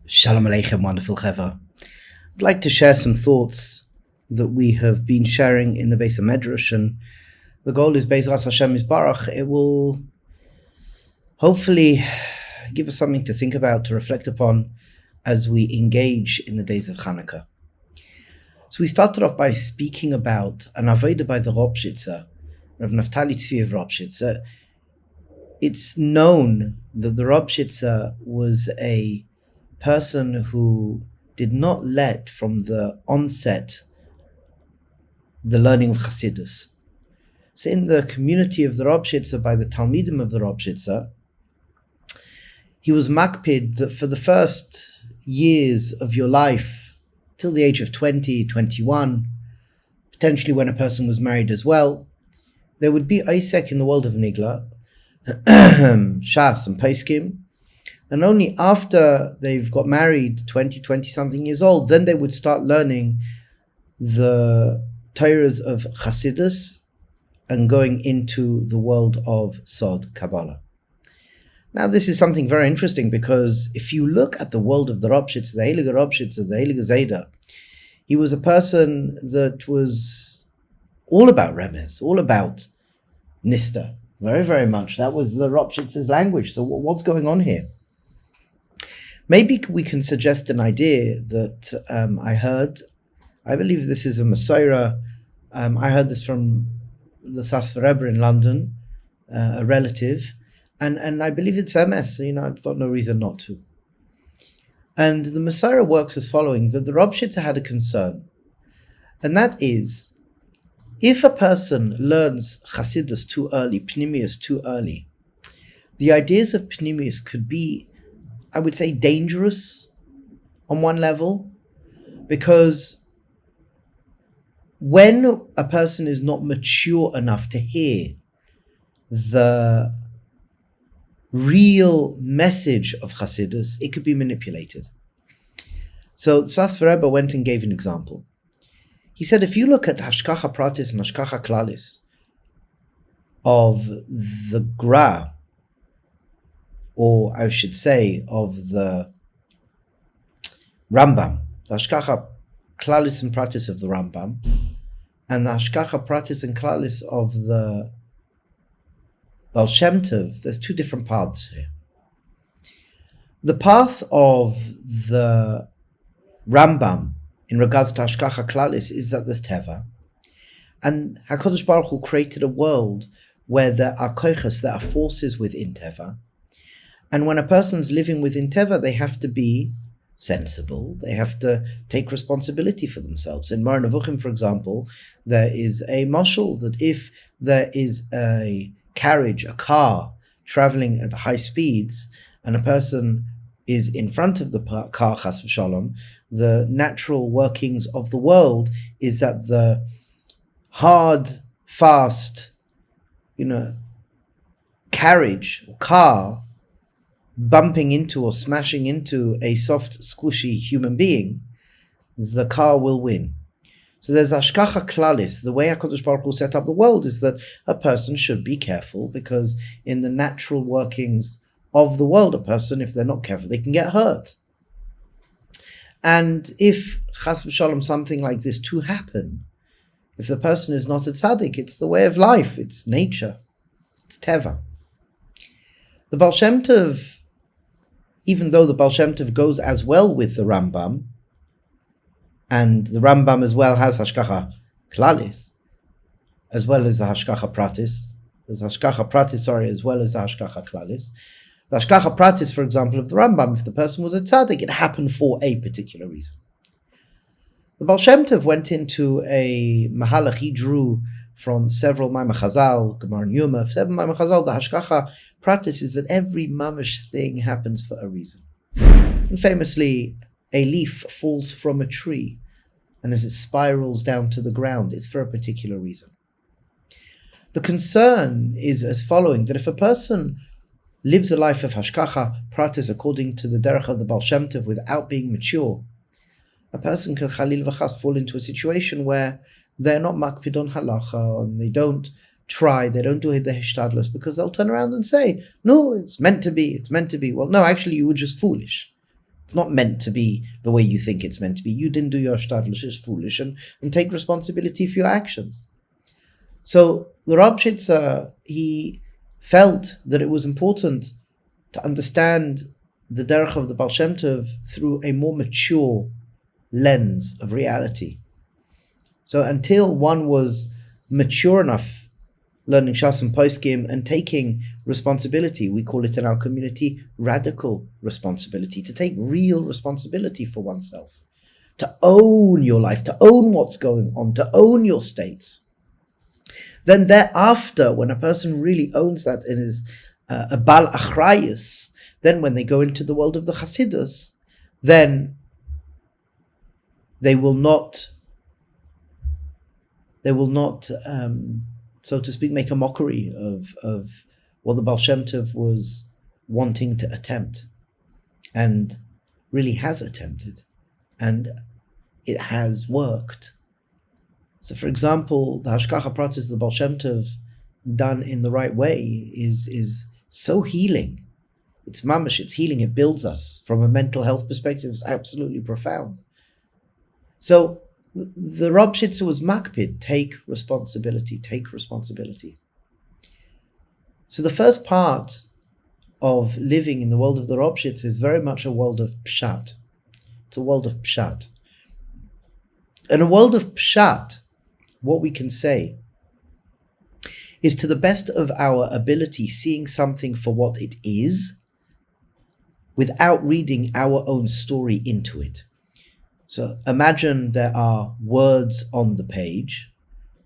Shalom Aleichem, wonderful Cheva. I'd like to share some thoughts that we have been sharing in the Beis HaMedrash, and the goal is Be'ezras Hashem Yisbarach. It will hopefully give us something to think about, to reflect upon as we engage in the days of Chanukah. So we started off by speaking about an avodah by the Ropshitzer, Rav Naftali Tzvi of Ropshitzer. It's known that the Ropshitzer was a person who did not let from the onset the learning of Chassidus. So in the community of the Ropshitzer, by the Talmidim of the Ropshitzer, he was makpid that for the first years of your life, till the age of 20, 21, potentially when a person was married as well, there would be Isek in the world of Nigla, Shas and Peskim, and only after they've got married, 20-something years old, then they would start learning the Torahs of Chassidus and going into the world of Sod Kabbalah. Now, this is something very interesting because if you look at the world of the Ropshitzer, the Heilige Ropshitzer, the Heilige Zayda, he was a person that was all about Remez, all about Nista, very, very much. That was the Ropshitzer's language. So what's going on here? Maybe we can suggest an idea that I believe this is a Masorah. I heard this from the Sasvar Rebbe in London, a relative, and I believe it's MS, I've got no reason not to. And the Masorah works as following, that the Ropshitzer had a concern, and that is, if a person learns Chassidus too early, Pnimius too early, the ideas of Pnimius could be, I would say, dangerous on one level, because when a person is not mature enough to hear the real message of Chassidus, it could be manipulated. So Sasvar Rebbe went and gave an example. He said, if you look at Hashkacha Pratis and Hashkacha Klalis of the Gra, or I should say of the Rambam, the Hashkacha Klalis and Pratis of the Rambam, and the Hashkacha Pratis and Klalis of the Baal Shem Tov, there's two different paths here. The path of the Rambam in regards to Hashkacha Klalis is that there's Teva, and HaKadosh Baruch Hu created a world where there are koiches, there are forces within Teva, and when a person's living within Teva, they have to be sensible, they have to take responsibility for themselves. In Mar Nevuchim, for example, there is a mashal that if there is a carriage, a car, traveling at high speeds, and a person is in front of the car, chas v'shalom, the natural workings of the world is that the hard, fast, carriage or car bumping into or smashing into a soft, squishy human being, the car will win. So there's Hashkacha Klalis. The way HaKadosh Baruch Hu set up the world is that a person should be careful, because in the natural workings of the world, a person, if they're not careful, they can get hurt. And if chas v'shalom something like this to happen, if the person is not a tzaddik, it's the way of life, it's nature, it's teva. The Baal Shem Tov, even though the Baal Shem Tov goes as well with the Rambam, and the Rambam as well has Hashkacha Klalis, as well as the Hashkacha Pratis. There's Hashkacha Pratis, as well as the Hashkacha Klalis. The Hashkacha Pratis, for example, of the Rambam, if the person was a tzaddik, it happened for a particular reason. The Baal Shem Tov went into a mahalach. He drew from several Maimar Chazal, Gemara and Yuma, several Maimar Chazal. The Hashkacha Pratis is that every mamish thing happens for a reason. And famously, a leaf falls from a tree, and as it spirals down to the ground, it's for a particular reason. The concern is as following, that if a person lives a life of Hashkacha Pratis according to the derech of the Baal Shem Tov without being mature, a person can Chalil v'chas fall into a situation where they're not makpid on halacha, and they don't try, they don't do the hishtadlus, because they'll turn around and say, no, it's meant to be. Well, no, actually you were just foolish. It's not meant to be the way you think it's meant to be. You didn't do your shtadlish, it's foolish, and take responsibility for your actions. So the Rabshitza, he felt that it was important to understand the derech of the Baal Shem Tov through a more mature lens of reality. So until one was mature enough learning Shas and Poskim and taking responsibility, we call it in our community radical responsibility, to take real responsibility for oneself, to own your life, to own what's going on, to own your states. Then thereafter, when a person really owns that and is a Bal Achrayus, then when they go into the world of the Hasidus, then they will not, so to speak, make a mockery of what the Baal Shem Tov was wanting to attempt, and really has attempted, and it has worked. So, for example, the Hashkacha Pratis, the Baal Shem Tov, done in the right way, is so healing. It's mamash, it's healing, it builds us. From a mental health perspective, it's absolutely profound. So, the Rob Shitzer was makpid, take responsibility. So the first part of living in the world of the Rob Shitzer is very much a world of pshat. It's a world of pshat. In a world of pshat, what we can say is, to the best of our ability, seeing something for what it is without reading our own story into it. So imagine there are words on the page.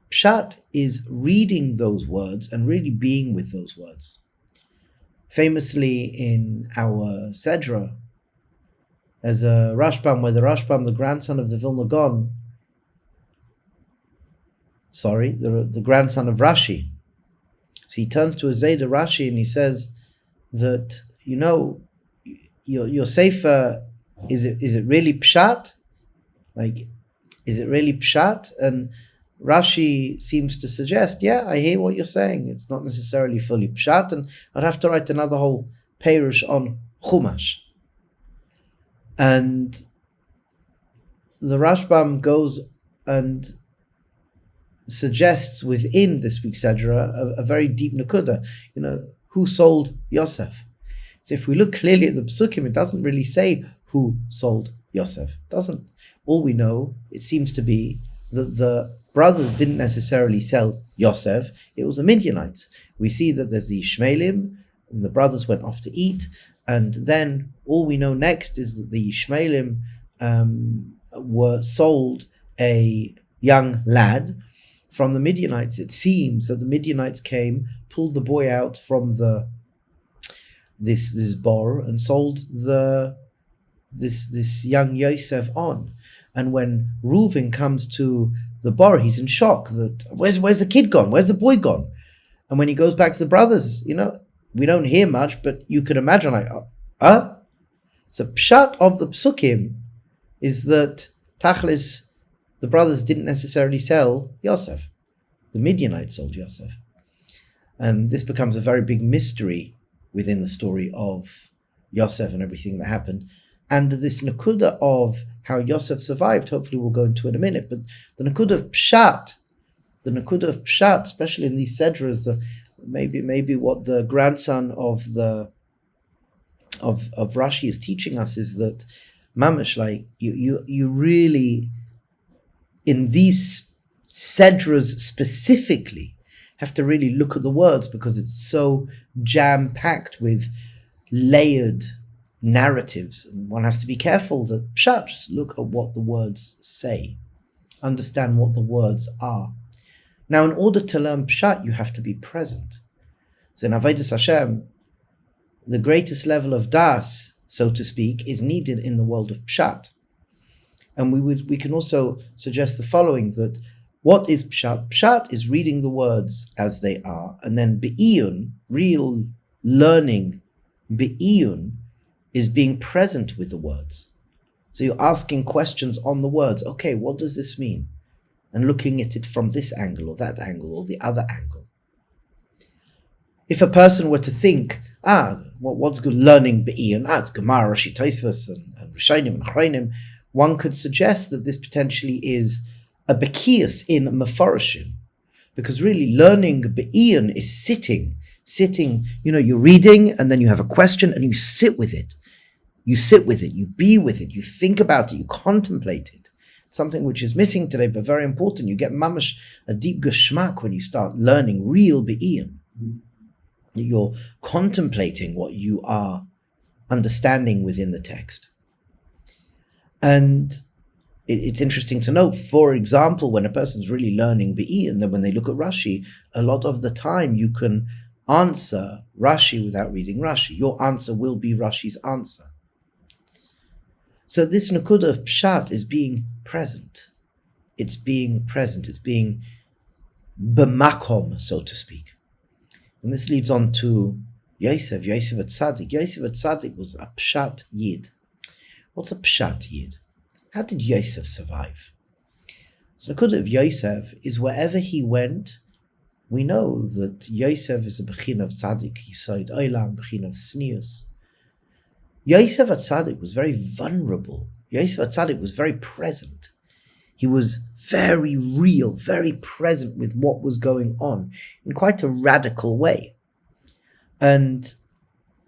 Pshat is reading those words and really being with those words. Famously in our Sedra, there's a Rashbam where the Rashbam, the grandson of the Vilna Gaon, the grandson of Rashi. So he turns to a Zayda Rashi and he says that, your Sefer, is it really Pshat? Like, is it really pshat? And Rashi seems to suggest, yeah, I hear what you're saying. It's not necessarily fully pshat, and I'd have to write another whole perush on Chumash. And the Rashbam goes and suggests within this week's Sedra a very deep nakuda. Who sold Yosef? So if we look clearly at the Psukim, it doesn't really say who sold Yosef. It doesn't. All we know, it seems to be, that the brothers didn't necessarily sell Yosef, it was the Midianites. We see that there's the Ishmaelim, and the brothers went off to eat, and then all we know next is that the Ishmaelim were sold a young lad from the Midianites. It seems that the Midianites came, pulled the boy out from this bor, and sold this young Yosef on. And when Reuven comes to the bar, he's in shock that where's the kid gone? Where's the boy gone? And when he goes back to the brothers, we don't hear much, but you could imagine So pshat of the psukim is that tachlis, the brothers didn't necessarily sell Yosef. The Midianites sold Yosef. And this becomes a very big mystery within the story of Yosef and everything that happened. And this nakuda of how Yosef survived, hopefully we'll go into in a minute, but the nakuda of pshat, especially in these sedras, maybe what the grandson of Rashi is teaching us is that mamish, like you really, in these sedras specifically, have to really look at the words, because it's so jam-packed with layered narratives, and one has to be careful that pshat, just look at what the words say, understand what the words are. Now, in order to learn pshat, you have to be present. So in Avodas Hashem, the greatest level of das, so to speak, is needed in the world of pshat. And we can also suggest the following, that what is pshat? Pshat is reading the words as they are, and then be'iyun, real learning, be'iyun, is being present with the words. So you're asking questions on the words. Okay, what does this mean? And looking at it from this angle or that angle or the other angle. If a person were to think, what's good learning be'iyun? It's Gemara, Rashi, Tosfos, and Rishonim and Achronim, one could suggest that this potentially is a Bekias in Mefarshim, because really learning Be'iyun is sitting, you're reading and then you have a question and you sit with it. You be with it, you think about it, you contemplate it. Something which is missing today, but very important. You get mamash, a deep geschmack when you start learning real Be'iyun. You're contemplating what you are understanding within the text. And it's interesting to note, for example, when a person's really learning Be'iyun, then when they look at Rashi, a lot of the time you can answer Rashi without reading Rashi. Your answer will be Rashi's answer. So this Nakuda of Pshat is being present. It's being b'makom, so to speak. And this leads on to Yosef at Tzaddik. Yosef at Tzaddik was a Pshat Yid. What's a Pshat Yid? How did Yosef survive? So the Nakuda of Yosef is wherever he went, we know that Yosef is a Bechin of Tzaddik, Yisod Olam, Bechin of Snius. Yosef at Tzaddik was very vulnerable. Yosef at Tzaddik was very present. He was very real, very present with what was going on in quite a radical way. And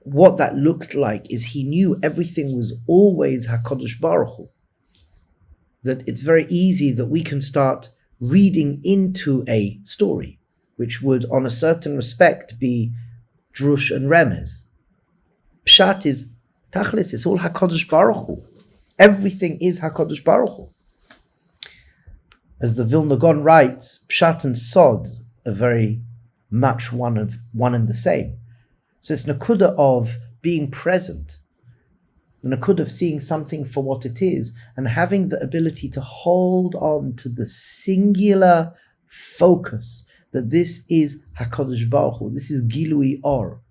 what that looked like is he knew everything was always HaKadosh Baruch Hu. That it's very easy that we can start reading into a story, which would, on a certain respect, be drush and remez. Pshat is Tachlis, it's all HaKadosh Baruch Hu. Everything is HaKadosh Baruch Hu. As the Vilna Gaon writes, Pshat and Sod are very much one and the same. So it's Nakuda of being present, the Nakuda of seeing something for what it is, and having the ability to hold on to the singular focus that this is HaKadosh Baruch Hu, this is Gilui Or.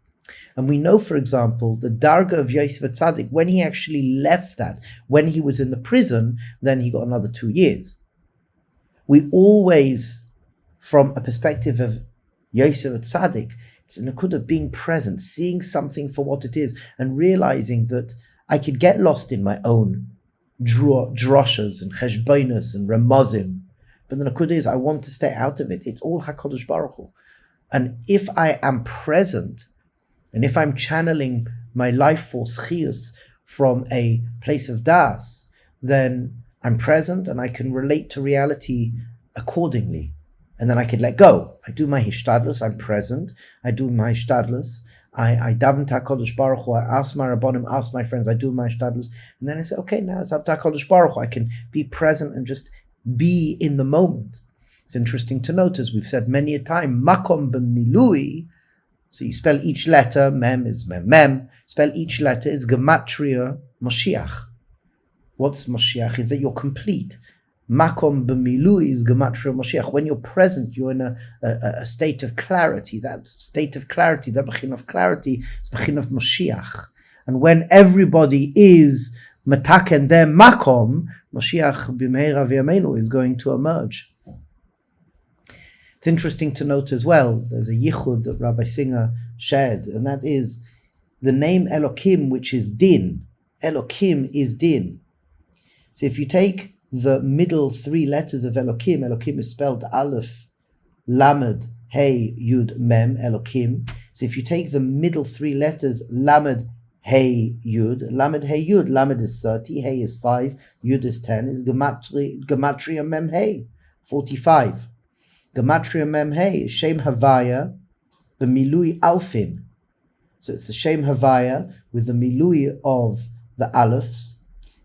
And we know, for example, the Darga of Yosef Tzaddik, when he actually left that, when he was in the prison, then he got another 2 years. We always, from a perspective of Yosef Tzaddik, it's a nakud of being present, seeing something for what it is, and realizing that I could get lost in my own droshas and cheshbonos and ramazim. But the nakud is, I want to stay out of it. It's all HaKadosh Baruch Hu. And if I am present, and if I'm channeling my life force chiyus from a place of das, then I'm present and I can relate to reality accordingly. And then I can let go. I do my hishtadlus, I'm present. I do my hishtadlus. I daven to HaKadosh Baruch Hu. I ask my rabbonim, ask my friends, I do my hishtadlus. And then I say, okay, now it's up to HaKadosh Baruch Hu. I can be present and just be in the moment. It's interesting to note, as we've said many a time, makom b'milui. So you spell each letter, mem is mem. Spell each letter is gematria Moshiach. What's Moshiach? Is that you're complete. Makom b'milui is gematria Moshiach. When you're present, you're in a state of clarity. That state of clarity, that bechin of clarity, is bechin of Moshiach. And when everybody is mataken their makom, Moshiach b'meira v'yameinu is going to emerge. It's interesting to note as well, there's a yichud that Rabbi Singer shared, and that is the name Elokim, which is din. Elokim is din. So if you take the middle three letters of Elokim, Elokim is spelled Aleph, Lamed, Hey, Yud, Mem, Elokim. So if you take the middle three letters, Lamed, Hey, Yud, Lamed, Hey, Yud, Lamed is 30, Hey is 5, Yud is 10, is Gematria Mem, Hey, 45. Gematria Mem, Hey is Shem Havaya, the Milui Alfin. So it's the Shem Havaya with the Milui of the Alephs,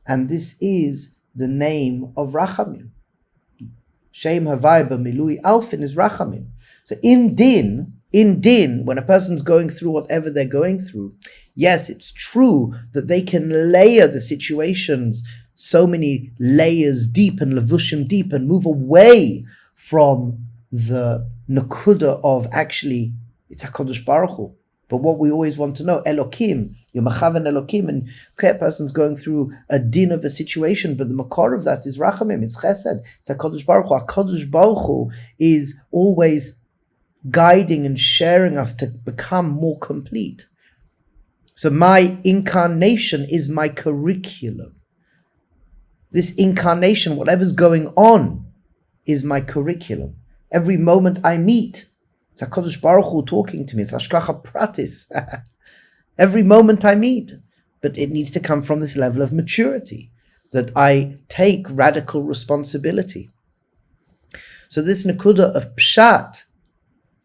and this is the name of Rachamim. Shem Havai b'milui Alfin is Rachamim. So in din, when a person's going through whatever they're going through, yes, it's true that they can layer the situations so many layers deep and levushim deep and move away from the nakuda of actually it's HaKadosh Baruch Hu. But what we always want to know, Elokim, you're Machavan Elokim, and okay, a person's going through a din of a situation, but the makor of that is Rachamim, it's Chesed, it's HaKadosh Baruch Hu. HaKadosh Baruch Hu is always guiding and sharing us to become more complete. So my incarnation is my curriculum. This incarnation, whatever's going on, is my curriculum. Every moment I meet, it's HaKadosh Baruch Hu talking to me. It's Hashgacha Pratis. Every moment I meet. But it needs to come from this level of maturity, that I take radical responsibility. So this Nakuda of Pshat,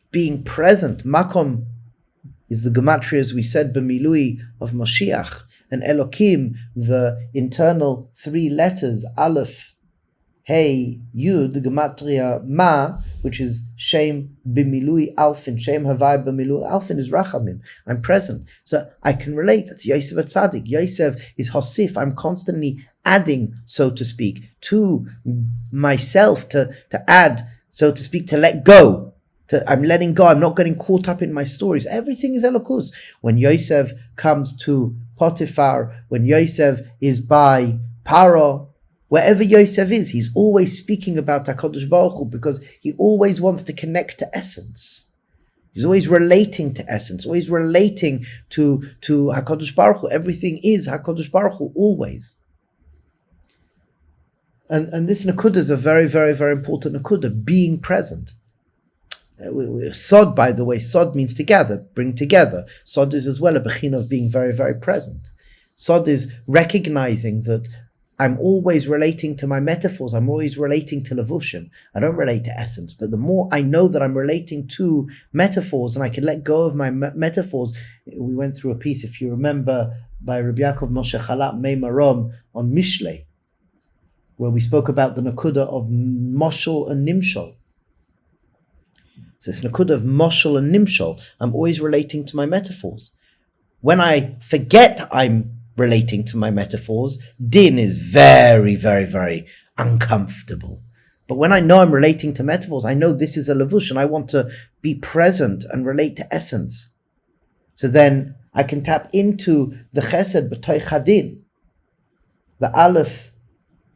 being present, Makom is the gematria, as we said, B'milui of Mashiach, and Elokim, the internal three letters, Aleph, Hey, Yud, the gematria Ma, which is Shem B'milui Alfin, Shem Havai B'milui Alfin is Rachamim. I'm present. So I can relate. That's Yosef Tzadik. Yosef is Hosif. I'm constantly adding, so to speak, to myself, to add, so to speak, to let go. I'm letting go. I'm not getting caught up in my stories. Everything is Elokus. When Yosef comes to Potiphar, when Yosef is by Paro, wherever Yosef is, he's always speaking about HaKadosh Baruch Hu, because he always wants to connect to essence. He's always relating to essence, always relating to HaKadosh Baruch Hu. Everything is HaKadosh Baruch Hu, always. And this Nakuda is a very, very, very important Nakuda, being present. Sod, by the way, Sod means together, bring together. Sod is as well a bechin of being very, very present. Sod is recognizing that I'm always relating to my metaphors. I'm always relating to levushim. I don't relate to essence. But the more I know that I'm relating to metaphors and I can let go of my metaphors, we went through a piece, if you remember, by Rabbi Yaakov Moshe Chalat Mei Marom on Mishlei, where we spoke about the Nakuda of Moshel and Nimshol. So this Nakuda of Moshel and Nimshol, I'm always relating to my metaphors. When I forget I'm relating to my metaphors, din is very, very, very uncomfortable. But when I know I'm relating to metaphors, I know this is a levush and I want to be present and relate to essence. So then I can tap into the chesed b'toich hadin, the aleph,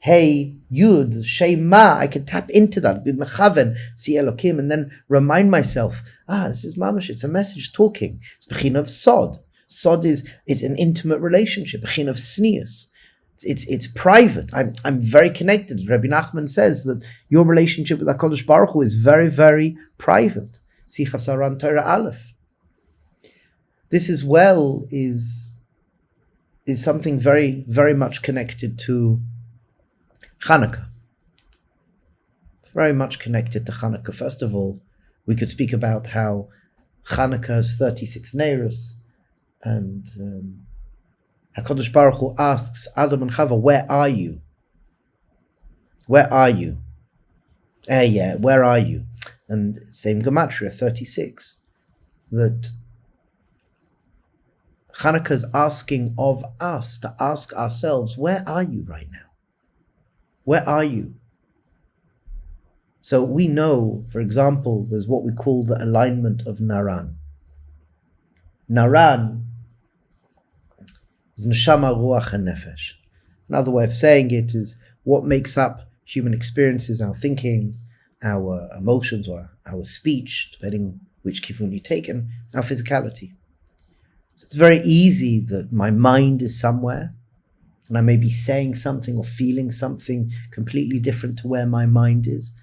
hey, yud, shema. I can tap into that, be mechaven, see Elokim, and then remind myself, this is mamash, it's a message talking. It's bechin of sod. Sod is an intimate relationship, a chin of sneas. It's private. I'm very connected. Rabbi Nachman says that your relationship with HaKadosh Baruch Hu is very, very private. Sichas Aran Torah Aleph. This as well is something very, very much connected to Chanukah. Very much connected to Chanukah. First of all, we could speak about how Chanukah has 36 Neiros. And HaKadosh Baruch Hu asks Adam and Chava, where are you? Where are you? Where are you? And same gematria, 36. That Chanukah is asking of us to ask ourselves, where are you right now? Where are you? So we know, for example, there's what we call the alignment of Naran. Naran is neshama, ruach, and nefesh. Another way of saying it is what makes up human experiences, our thinking, our emotions, or our speech, depending which kivun you take, and our physicality. So it's very easy that my mind is somewhere, and I may be saying something or feeling something completely different to where my mind is.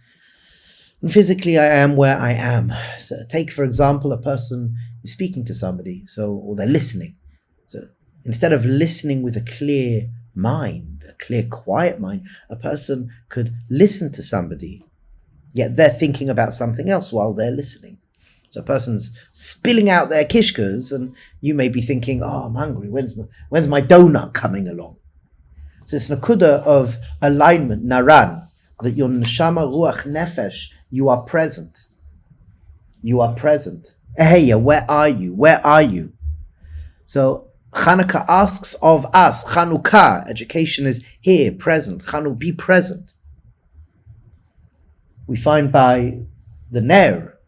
And physically, I am where I am. So take, for example, a person is speaking to somebody, or they're listening. So instead of listening with a clear mind, a clear, quiet mind, a person could listen to somebody, yet they're thinking about something else while they're listening. So a person's spilling out their kishkas, and you may be thinking, I'm hungry, when's my donut coming along? So it's nakuda of alignment, naran, that your neshama, ruach, nefesh, you are present. You are present. Eheya, where are you? Where are you? So Chanukah asks of us, Chanukah, education is here, present. Chanu, be present. We find by the Ner,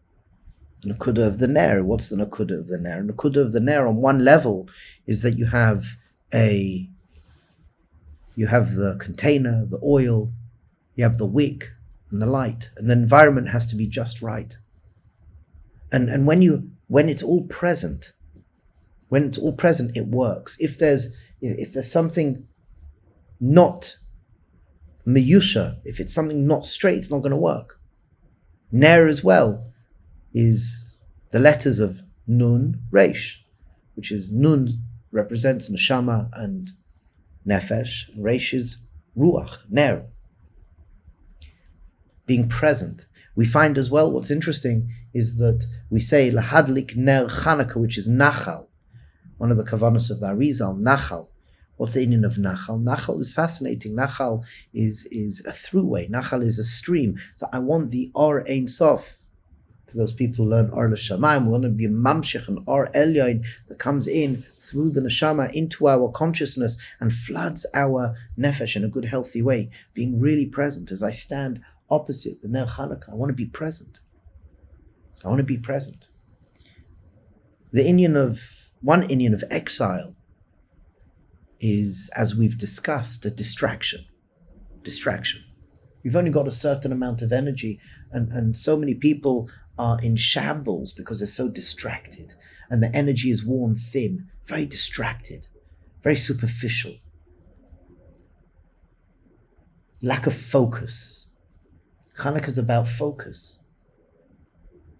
the Nakuda of the Ner. What's the Nakuda of the Ner? Nakuda of the Ner on one level is that you have the container, the oil, you have the wick and the light, and the environment has to be just right. And when it's all present, it works. If there's something not Meyusha, if it's something not straight, it's not going to work. Ner as well is the letters of Nun, Reish, which is Nun represents Neshama and Nefesh, and Reish is Ruach, Ner. Being present. We find as well, what's interesting is that we say Lahadlik Ner Chanukah, which is Nachal, one of the kavanos of the Arizal, Nachal. What's the Indian of Nachal? Nachal is fascinating. Nachal is a throughway. Nachal is a stream. So I want the Or Ein Sof. For those people who learn Or L'Shamayim, we want to be a Mamshech, an Or Elyon that comes in through the Neshama into our consciousness and floods our Nefesh in a good, healthy way. Being really present as I stand opposite the Ner Chanukah. I want to be present. I want to be present. One Indian of exile is, as we've discussed, a distraction. We've only got a certain amount of energy, and so many people are in shambles because they're so distracted, and the energy is worn thin, very distracted, very superficial. Lack of focus. Chanukah is about focus.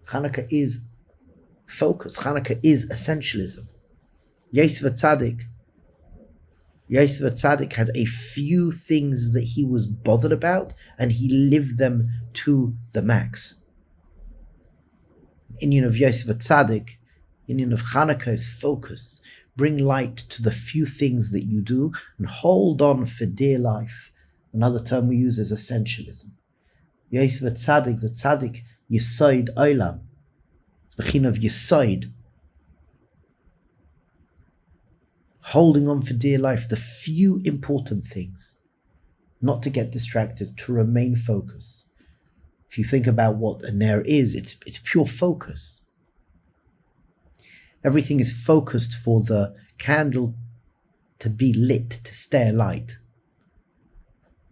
Chanukah is focus. Chanukah is essentialism. Yosef Tzaddik had a few things that he was bothered about, and he lived them to the max. Indian of Yosef Tzaddik, Indian of Chanukah is focus. Bring light to the few things that you do and hold on for dear life. Another term we use is essentialism. Yosef Tzaddik, the Tzaddik, Yesod Olam. It's the Bechin of Yesod. Holding on for dear life, the few important things, not to get distracted, to remain focused. If you think about what a ner is, it's pure focus. Everything is focused for the candle to be lit, to stay alight.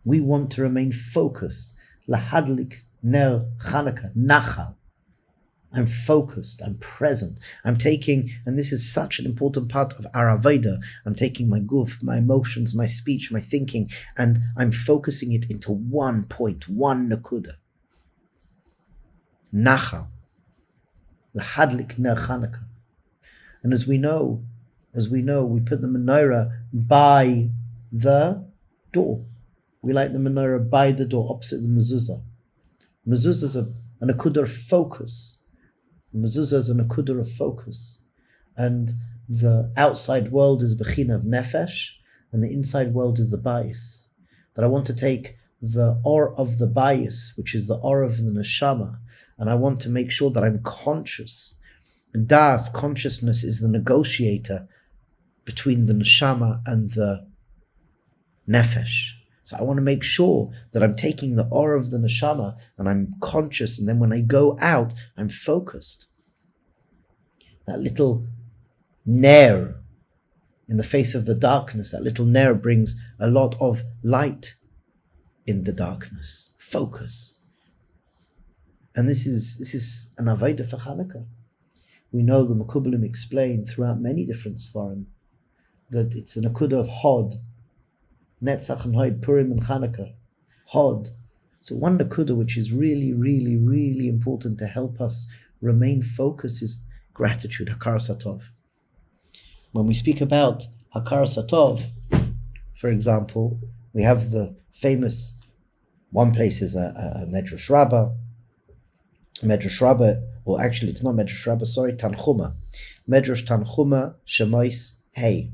We want to remain focused. Lahadlik ner Chanukah, nachal. I'm focused, I'm present, I'm taking, and this is such an important part of our Avodah, I'm taking my guf, my emotions, my speech, my thinking, and I'm focusing it into one point, one nakuda. Nachal. Lahadlik ner Chanukah. And as we know, we put the menorah by the door. We light the menorah by the door, opposite the mezuzah. Mezuzah is a nakuda of focus. Mezuzah is a nakuda of focus, and the outside world is bechina of nefesh, and the inside world is the bayis. That I want to take the or of the bayis, which is the or of the neshama, and I want to make sure that I'm conscious. Das, consciousness, is the negotiator between the neshama and the nefesh. So I want to make sure that I'm taking the aura of the neshama and I'm conscious, and then when I go out, I'm focused. That little ner in the face of the darkness, that little ner brings a lot of light in the darkness. Focus. And this is an avodah for Chanukah. We know the Mekubalim explain throughout many different svarim that it's an akudah of hod, Netzach and Hod, Purim and Chanukah, Hod. So one nakuda which is really, really, really important to help us remain focused is gratitude, Hakaras Hatov. When we speak about Hakaras Hatov, for example, we have the famous, one place is a Medrash Rabbah, or actually it's not Medrash Rabbah, sorry, Tanchuma. Medrash Tanchuma Shemois Hey.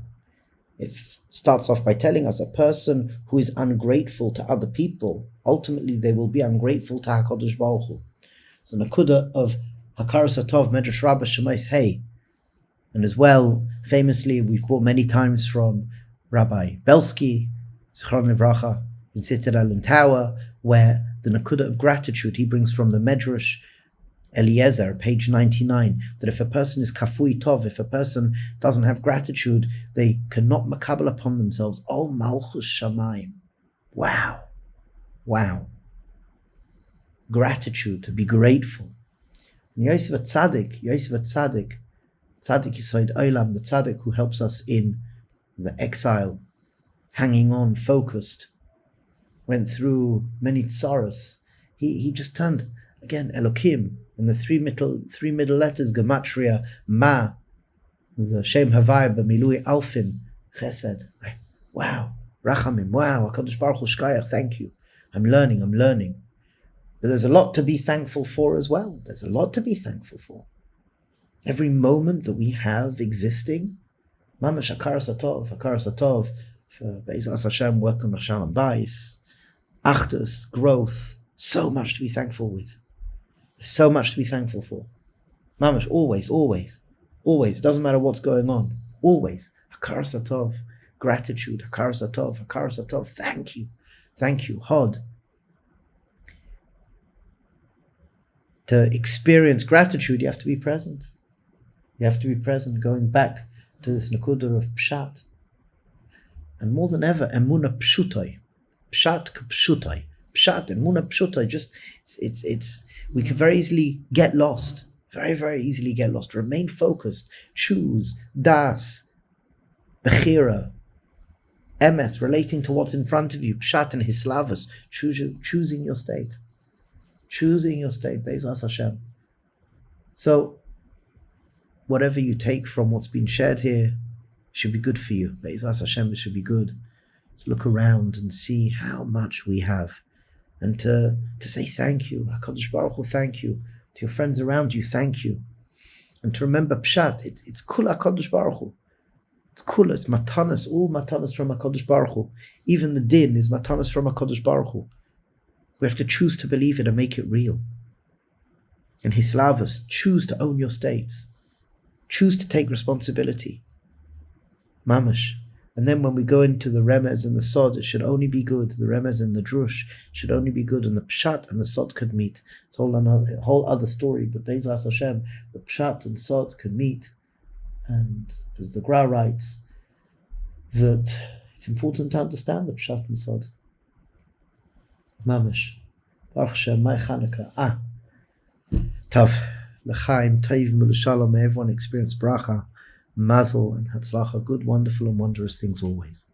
It starts off by telling us a person who is ungrateful to other people, ultimately they will be ungrateful to HaKadosh Baruch Hu. So nakuda of Hakaras Hatov, Medrash Rabbah Shemois Hey. And as well, famously, we've brought many times from Rabbi Belsky, Zichron Livracha, in Citadel and Tower, where the nakuda of gratitude he brings from the Medrash Eliezer, page 99, that if a person is kafui tov, if a person doesn't have gratitude, they cannot makabel upon themselves. Oh, malchus shamayim. Wow. Gratitude, to be grateful. And Yosef Tzaddik, Tzaddik Yesod Olam, the Tzaddik who helps us in the exile, hanging on, focused. went through many tsaros. He just turned, again, Elokim, and the three middle letters, Gematria, Ma, the Shem Havai, B'milui Alfin, Chesed. Wow, Rachamim, wow, HaKadosh Baruch Hu Shkayach, thank you. I'm learning. But there's a lot to be thankful for as well. There's a lot to be thankful for. Every moment that we have existing, Mamash Hakaras Hatov, for Be'ezras Hashem, work on Shalom Bayis, Achdus, growth, so much to be thankful with. So much to be thankful for. Mamash, always. It doesn't matter what's going on. Always. Hakaras Hatov, gratitude. Hakaras Hatov, thank you. Hod. To experience gratitude, you have to be present. Going back to this nakuda of pshat. And more than ever, emuna pshutai. Pshat k'pshutai. Pshat, emuna pshutai. Just, we can very easily get lost. Very, very easily get lost. Remain focused. Choose. Das. Bechira. Emes, relating to what's in front of you. Pshat and hislavas. Choosing your state. Be'ezras Hashem. So, whatever you take from what's been shared here should be good for you. Be'ezras Hashem, it should be good. To look around and see how much we have. And to say thank you. HaKadosh Baruch Hu, thank you. To your friends around you, thank you. And to remember Pshat, it's Kula HaKadosh Baruch Hu. It's Kula, it's Matanas, all Matanas from HaKadosh Baruch Hu. Even the Din is Matanas from HaKadosh Baruch Hu. We have to choose to believe it and make it real. And Hislavas, choose to own your states. Choose to take responsibility. Mamash. And then when we go into the Remez and the Sod, it should only be good. The Remez and the Drush should only be good. And the Pshat and the Sod could meet. It's a whole other story. But Be'ezras Hashem, the Pshat and Sod could meet. And as the Gra writes, that it's important to understand the Pshat and Sod. Mamash. Baruch Hashem, my Chanukah. Tav. L'chaim, Taiv, Milushalom. May everyone experience bracha, mazel, and hatzlacha, good, wonderful, and wondrous things always.